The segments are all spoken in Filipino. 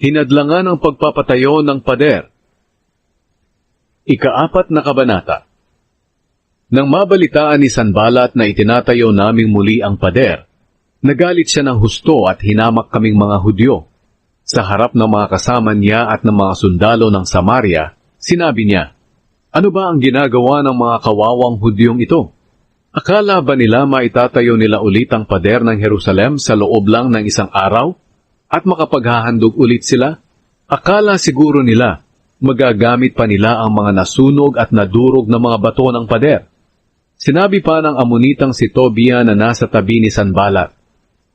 Hinadlangan ang pagpapatayo ng pader. Ika-4 na kabanata. Nang mabalitaan ni Sanballat na itinatayo naming muli ang pader, nagalit siya ng husto at hinamak kaming mga Hudyo. Sa harap ng mga kasama niya at ng mga sundalo ng Samaria, sinabi niya, "Ano ba ang ginagawa ng mga kawawang Hudyong ito? Akala ba nila maitatayo nila ulit ang pader ng Jerusalem sa loob lang ng isang araw? At makapaghahandog ulit sila? Akala siguro nila, magagamit pa nila ang mga nasunog at nadurog na mga bato ng pader." Sinabi pa ng Amonitang si Tobia na nasa tabi ni Sanballat,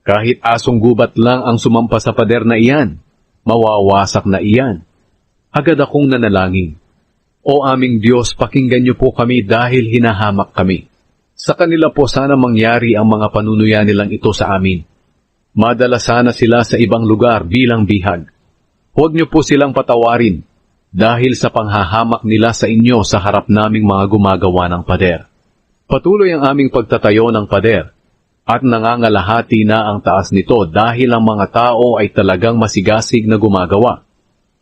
"Kahit asong gubat lang ang sumampa sa pader na iyan, mawawasak na iyan." Agad akong nanalangin, "O aming Diyos, pakinggan niyo po kami dahil hinahamak kami. Sa kanila po sana mangyari ang mga panunuya nilang ito sa amin. Madala sana sila sa ibang lugar bilang bihag. Huwag niyo po silang patawarin dahil sa panghahamak nila sa inyo sa harap naming mga gumagawa ng pader." Patuloy ang aming pagtatayo ng pader at nangangalahati na ang taas nito dahil ang mga tao ay talagang masigasig na gumagawa.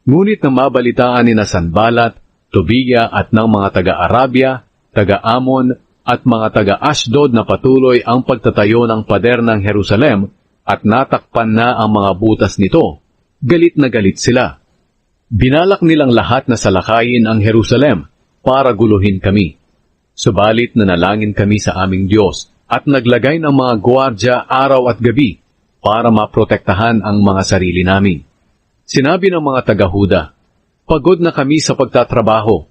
Ngunit nang mabalitaan ni Sanballat, Tobia at ng mga taga-Arabia, taga-Amon at mga taga-Ashdod na patuloy ang pagtatayo ng pader ng Jerusalem at natakpan na ang mga butas nito, galit na galit sila. Binalak nilang lahat na salakayin ang Jerusalem para guluhin kami. Subalit nanalangin kami sa aming Diyos at naglagay ng mga gwardya araw at gabi para maprotektahan ang mga sarili namin. Sinabi ng mga taga-Huda, "Pagod na kami sa pagtatrabaho.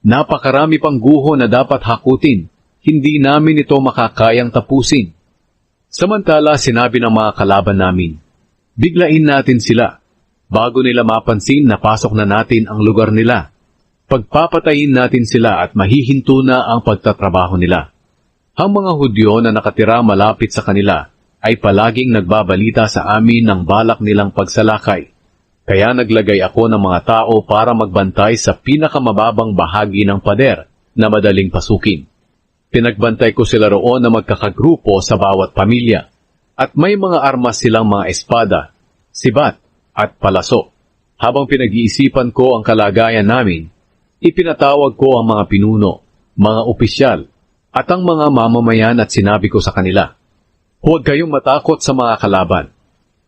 Napakarami pang guho na dapat hakutin. Hindi namin ito makakayang tapusin." Samantala sinabi ng mga kalaban namin, "Biglain natin sila. Bago nila mapansin na pasok na natin ang lugar nila. Pagpapatayin natin sila at mahihinto na ang pagtatrabaho nila." Ang mga Hudyo na nakatira malapit sa kanila ay palaging nagbabalita sa amin ng balak nilang pagsalakay. Kaya naglagay ako ng mga tao para magbantay sa pinakamababang bahagi ng pader na madaling pasukin. Pinagbantay ko sila roon na magkakagrupo sa bawat pamilya, at may mga armas silang mga espada, sibat, at palaso. Habang pinag-iisipan ko ang kalagayan namin, ipinatawag ko ang mga pinuno, mga opisyal, at ang mga mamamayan at sinabi ko sa kanila, "Huwag kayong matakot sa mga kalaban.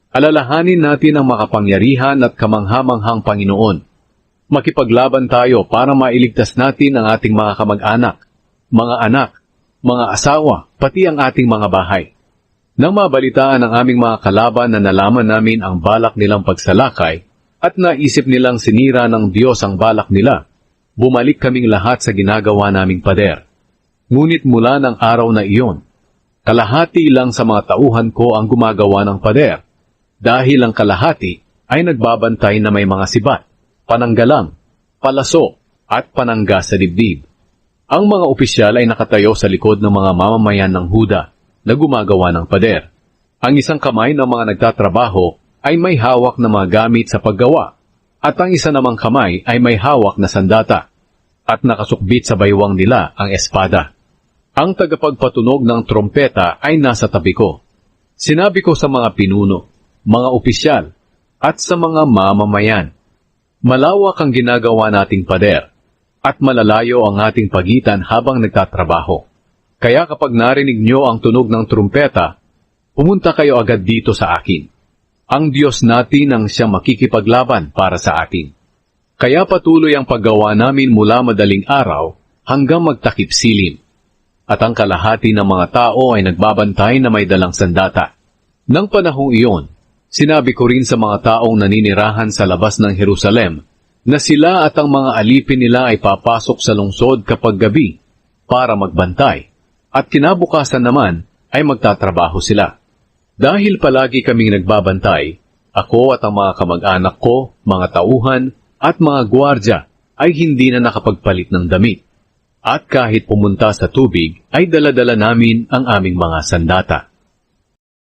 Alalahanin natin ang makapangyarihan at kamanghamanghang Panginoon. Makipaglaban tayo para mailigtas natin ang ating mga kamag-anak, mga anak, mga asawa, pati ang ating mga bahay." Nang mabalitaan ng aming mga kalaban na nalaman namin ang balak nilang pagsalakay at naisip nilang sinira ng Diyos ang balak nila, bumalik kaming lahat sa ginagawa naming pader. Ngunit mula ng araw na iyon, kalahati lang sa mga tauhan ko ang gumagawa ng pader, dahil ang kalahati ay nagbabantay na may mga sibat, pananggalang, palaso, at panangga sa dibdib. Ang mga opisyal ay nakatayo sa likod ng mga mamamayan ng Huda na gumagawa ng pader. Ang isang kamay ng mga nagtatrabaho ay may hawak na mga gamit sa paggawa, at ang isa namang kamay ay may hawak na sandata, at nakasukbit sa baywang nila ang espada. Ang tagapagpatunog ng trompeta ay nasa tabi ko. Sinabi ko sa mga pinuno, mga opisyal, at sa mga mamamayan, "Malawak ang ginagawa nating pader, at malalayo ang ating pagitan habang nagtatrabaho. Kaya kapag narinig nyo ang tunog ng trumpeta, pumunta kayo agad dito sa akin. Ang Diyos natin ang siyang makikipaglaban para sa atin." Kaya patuloy ang paggawa namin mula madaling araw hanggang magtakip silim. At ang kalahati ng mga tao ay nagbabantay na may dalang sandata. Nang panahong iyon, sinabi ko rin sa mga taong naninirahan sa labas ng Jerusalem na sila at ang mga alipin nila ay papasok sa lungsod kapag gabi para magbantay, at kinabukasan naman ay magtatrabaho sila. Dahil palagi kaming nagbabantay, ako at ang mga kamag-anak ko, mga tauhan, at mga gwardya ay hindi na nakapagpalit ng damit. At kahit pumunta sa tubig, ay dala-dala namin ang aming mga sandata.